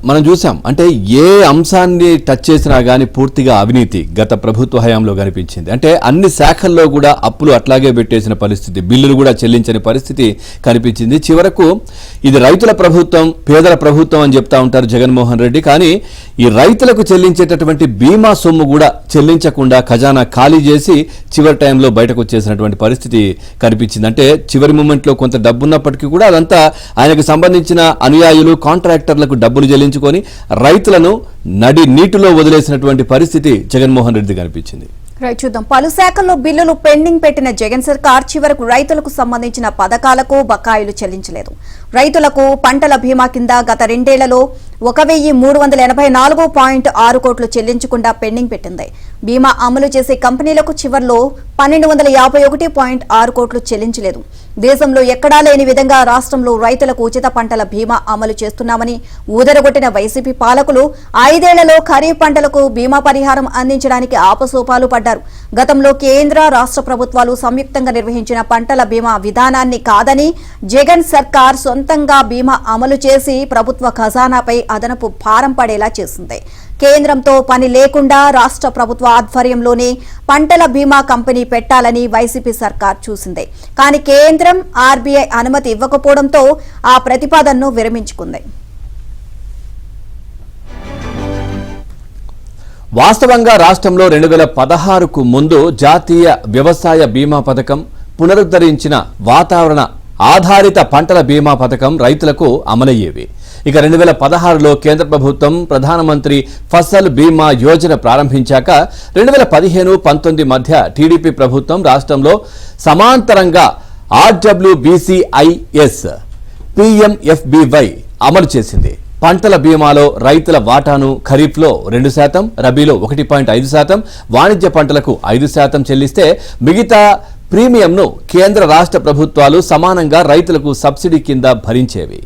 మనం చూసాం అంటే ఏ అంశాన్ని టచ్ చేసినా గానీ పూర్తిగా అవినీతి గత ప్రభుత్వ హయాంలో కనిపించింది. అంటే అన్ని శాఖల్లో కూడా అప్పులు అట్లాగే పెట్టేసిన పరిస్థితి, బిల్లులు కూడా చెల్లించని పరిస్థితి కనిపించింది. చివరకు ఇది రైతుల ప్రభుత్వం, పేదల ప్రభుత్వం అని చెప్తా ఉంటారు జగన్మోహన్ రెడ్డి. కానీ ఈ రైతులకు చెల్లించేటటువంటి బీమా సొమ్ము కూడా చెల్లించకుండా ఖజానా ఖాళీ చేసి చివరి టైంలో బయటకు వచ్చేసినటువంటి పరిస్థితి కనిపించింది. అంటే చివరి మూమెంట్లో కొంత డబ్బున్నప్పటికీ కూడా అదంతా ఆయనకు సంబంధించిన అనుయాయులు, కాంట్రాక్టర్లకు డబ్బులు చెల్లించుకొని రైతులను నడి నీటిలో వదిలేసినటువంటి పరిస్థితి జగన్మోహన్ రెడ్డి కనిపించింది. చూద్దాం. పలు శాఖల్లో బిల్లులు పెండింగ్ పెట్టిన జగన్ సర్కార్ చివరకు రైతులకు సంబంధించిన పథకాలకు బకాయిలు చెల్లించలేదు. రైతులకు పంటల బీమా కింద గత 2 ఏళ్లలో 1384.6 కోట్లు చెల్లించకుండా పెండింగ్ పెట్టింది. బీమా అమలు చేసే కంపెనీలకు చివర్లో 1251.6 కోట్లు చెల్లించలేదు. దేశంలో ఎక్కడా లేని విధంగా రాష్ట్రంలో రైతులకు ఉచిత పంటల బీమా అమలు చేస్తున్నామని ఊదరగొట్టిన వైసీపీ పాలకులు 5 ఏళ్లలో ఖరీఫ్ పంటలకు బీమా పరిహారం అందించడానికి ఆపసోపాలు పడ్డారు. గతంలో కేంద్ర రాష్ట్ర ప్రభుత్వాలు సంయుక్తంగా నిర్వహించిన పంటల బీమా విధానాన్ని కాదని జగన్ సర్కార్ సొంతంగా బీమా అమలు చేసి ప్రభుత్వ ఖజానాపై అదనపు భారం పడేలా చేసింది. కేంద్రంతో పని లేకుండా రాష్ట్ర ప్రభుత్వ ఆధ్వర్యంలోనే పంటల బీమా కంపెనీ పెట్టాలని వైసీపీ సర్కార్ చూసింది. కానీ కేంద్రం, ఆర్బీఐ అనుమతి ఇవ్వకపోవడంతో ఆ ప్రతిపాదనను విరమించుకుంది. వాస్తవంగా రాష్ట్రంలో 2016కు ముందు జాతీయ వ్యవసాయ బీమా పథకం, పునరుద్ధరించిన వాతావరణ ఆధారిత పంటల బీమా పథకం రైతులకు అమలయ్యేవి. ఇక 2016లో కేంద్ర ప్రభుత్వం ప్రధానమంత్రి ఫసల్ బీమా యోజన ప్రారంభించాక 2015-19 మధ్య టీడీపీ ప్రభుత్వం రాష్ట్రంలో సమాంతరంగా ఆర్డబ్ల్యూబీసీఐఎస్, పీఎంఎఫ్బీవై అమలు చేసింది. పంటల బీమాలో రైతుల వాటాను ఖరీఫ్లో 2%, రబీలో 1.5%, వాణిజ్య పంటలకు 5% చెల్లిస్తే మిగతా ప్రీమియంను కేంద్ర రాష్ట్ర ప్రభుత్వాలు సమానంగా రైతులకు సబ్సిడీ కింద భరించేవి.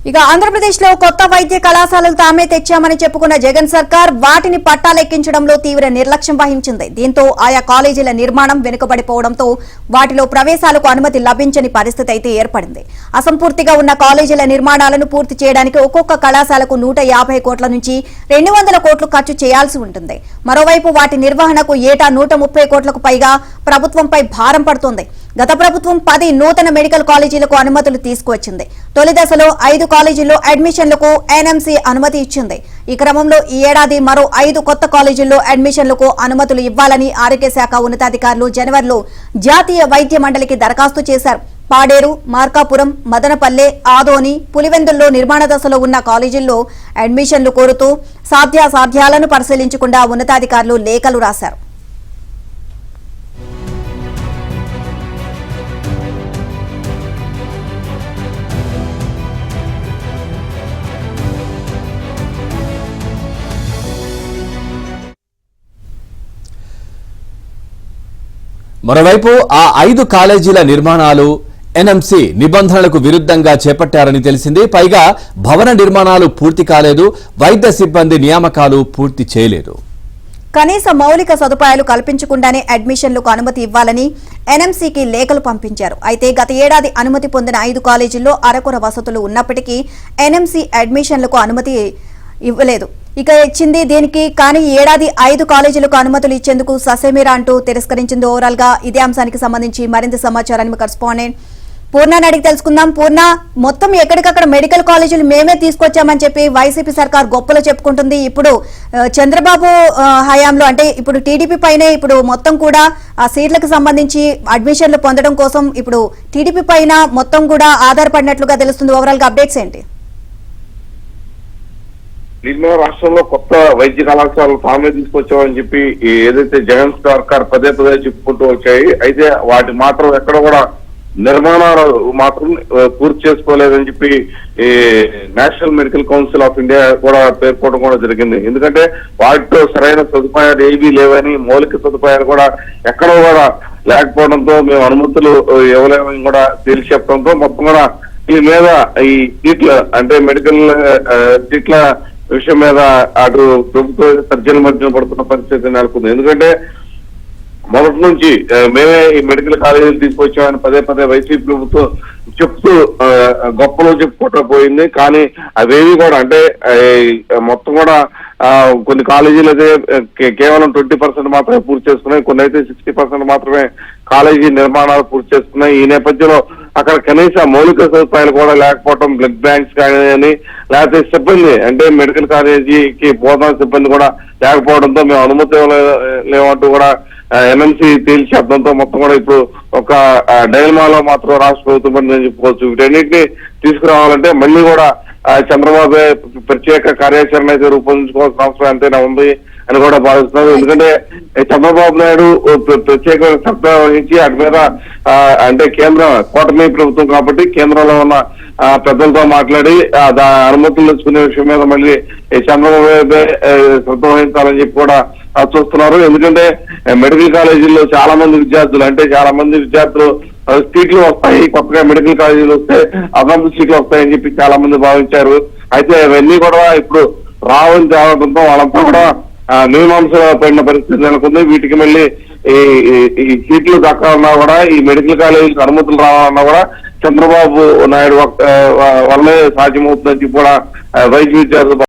ఇక ఆంధ్రప్రదేశ్ లో కొత్త వైద్య కళాశాలలు తామే తెచ్చామని చెప్పుకున్న జగన్ సర్కార్ వాటిని పట్టాలెక్కించడంలో తీవ్ర నిర్లక్ష్యం వహించింది. దీంతో ఆయా కాలేజీల నిర్మాణం వెనుకబడిపోవడంతో వాటిలో ప్రవేశాలకు అనుమతి లభించని పరిస్థితి అయితే ఏర్పడింది. అసంపూర్తిగా ఉన్న కాలేజీల నిర్మాణాలను పూర్తి చేయడానికి ఒక్కొక్క కళాశాలకు 150 కోట్ల నుంచి 200 కోట్లు ఖర్చు చేయాల్సి ఉంటుంది. మరోవైపు వాటి నిర్వహణకు ఏటా 130 కోట్లకు పైగా ప్రభుత్వంపై భారం పడుతోంది. గత ప్రభుత్వం 10 నూతన మెడికల్ కాలేజీలకు అనుమతులు తీసుకువచ్చింది. తొలి దశలో 5 కాలేజీల్లో అడ్మిషన్లకు ఎన్ఎంసీ అనుమతి ఇచ్చింది. ఈ క్రమంలో ఈ ఏడాది మరో 5 కొత్త కాలేజీల్లో అడ్మిషన్లకు అనుమతులు ఇవ్వాలని ఆరోగ్య శాఖ ఉన్నతాధికారులు జనవరిలో జాతీయ వైద్య మండలికి దరఖాస్తు చేశారు. పాడేరు, మార్కాపురం, మదనపల్లె, ఆదోని, పులివెందుల్లో నిర్మాణ దశలో ఉన్న కాలేజీల్లో అడ్మిషన్లు కోరుతూ సాధ్యాసాధ్యాలను పరిశీలించకుండా ఉన్నతాధికారులు లేఖలు రాశారు. మరోవైపు ఆ 5 కాలేజీల నిర్మాణాలు ఎన్ఎంసీ నిబంధనలకు విరుద్ధంగా చేపట్టారని తెలిసింది. పైగా భవన నిర్మాణాలు పూర్తి కాలేదు, వైద్య సిబ్బంది నియామకాలు పూర్తి చేయలేదు. కనీస మౌలిక సదుపాయాలు కల్పించకుండానే అడ్మిషన్లకు అనుమతి ఇవ్వాలని ఎన్ఎంసీకి లేఖలు పంపించారు. అయితే గత ఏడాది అనుమతి పొందిన 5 కాలేజీల్లో అరకొర వసతులు ఉన్నప్పటికీ ఎన్ఎంసీ అడ్మిషన్లకు అనుమతి ఇవ్వలేదు. ఇక ఇచ్చింది దీనికి కానీ ఏడాది 5 కాలేజీలకు అనుమతులు ఇచ్చేందుకు ససేమిరా అంటూ తిరస్కరించింది. ఓవరాల్ గా ఇదే అంశానికి సంబంధించి మరింత సమాచారాన్ని కరెస్పాండెంట్ పూర్ణాని అడిగి తెలుసుకుందాం. పూర్ణ, మొత్తం ఎక్కడికక్కడ మెడికల్ కాలేజీలు మేమే తీసుకొచ్చామని చెప్పి వైసీపీ సర్కార్ గొప్పలు చెప్పుకుంటుంది. ఇప్పుడు చంద్రబాబు హయాంలో అంటే ఇప్పుడు టీడీపీ పైనే ఇప్పుడు మొత్తం కూడా ఆ సీట్లకు సంబంధించి అడ్మిషన్లు పొందడం కోసం ఇప్పుడు టీడీపీ పైన మొత్తం కూడా ఆధారపడినట్లుగా తెలుస్తుంది. ఓవరాల్ గా అప్డేట్స్ ఏంటి? దీనిలో రాష్ట్రంలో కొత్త వైద్య కళాశాలలు తామే తీసుకొచ్చామని చెప్పి ఏదైతే జగన్ సర్కార్ పదే చెప్పుకుంటూ వచ్చాయి. అయితే వాటి మాత్రం ఎక్కడ కూడా నిర్మాణాలు మాత్రం పూర్తి చేసుకోలేదని చెప్పి national medical council of India కూడా పేర్కొనడం కూడా జరిగింది. ఎందుకంటే వాటితో సరైన సదుపాయాలు ఏవీ లేవని, మౌలిక సదుపాయాలు కూడా ఎక్కడ కూడా లేకపోవడంతో మేము అనుమతులు ఇవ్వలేమని కూడా తేల్చి చెప్పడంతో మొత్తం కూడా ఈ మీద ఈ సీట్ల అంటే మెడికల్ సీట్ల విషయం మీద అటు ప్రభుత్వ తర్జన మధ్యన పడుతున్న పరిస్థితి నెలకొంది. ఎందుకంటే మొదటి నుంచి మేమే ఈ మెడికల్ కాలేజీలు తీసుకొచ్చామని పదే పదే వైసీపీ ప్రభుత్వం చెప్తూ గొప్పలో చెప్పుకుంటూ పోయింది. కానీ అవేవి కూడా అంటే మొత్తం కూడా కొన్ని కాలేజీలు అయితే కేవలం 20% మాత్రమే పూర్తి చేసుకున్నాయి, కొన్ని అయితే 60% మాత్రమే కాలేజీ నిర్మాణాలు పూర్తి చేసుకున్నాయి. ఈ నేపథ్యంలో అక్కడ కనీస మౌలిక సదుపాయాలు కూడా లేకపోవడం, బ్లడ్ బ్యాంక్స్ కానీ లేకపోతే సిబ్బంది అంటే మెడికల్ కాలేజీకి బోధనా సిబ్బంది కూడా లేకపోవడంతో మేము అనుమతి లేవంటూ కూడా ఎన్ఎంసీ తేల్చేయడంతో మొత్తం కూడా ఇప్పుడు ఒక డైల్మాలో మాత్రం రాష్ట్ర ప్రభుత్వం అని చెప్పుకోవచ్చు. వీటన్నిటిని తీసుకురావాలంటే మళ్ళీ కూడా చంద్రబాబు ప్రత్యేక కార్యాచరణ అయితే రూపొందించుకోవాల్సిన అవసరం ఎంతైనా ఉంది అని కూడా భావిస్తున్నారు. ఎందుకంటే చంద్రబాబు నాయుడు ప్రత్యేకమైన శ్రద్ధ వహించి అటు మీద అంటే కేంద్ర కూటమి ప్రభుత్వం కాబట్టి కేంద్రంలో ఉన్న పెద్దలతో మాట్లాడి అనుమతులు తెచ్చుకునే విషయం మీద మళ్ళీ చంద్రబాబు శ్రద్ధ వహించాలని చెప్పి కూడా చూస్తున్నారు. ఎందుకంటే మెడికల్ కాలేజీల్లో చాలా మంది విద్యార్థులు సీట్లు వస్తాయి, కొత్తగా మెడికల్ కాలేజీలు వస్తే అదనపు సీట్లు వస్తాయని చెప్పి చాలా మంది భావించారు. అయితే అవన్నీ కూడా ఇప్పుడు రావని తేవడంతో వాళ్ళంతా కూడా మీమాంస పడిన పరిస్థితి నెలకొంది. వీటికి మళ్ళీ ఈ సీట్లు దక్కాలన్నా కూడా ఈ మెడికల్ కాలేజీకి అనుమతులు రావాలన్నా కూడా చంద్రబాబు నాయుడు వల్లే సాధ్యమవుతుందని చెప్పి కూడా వైద్య విద్యార్థులు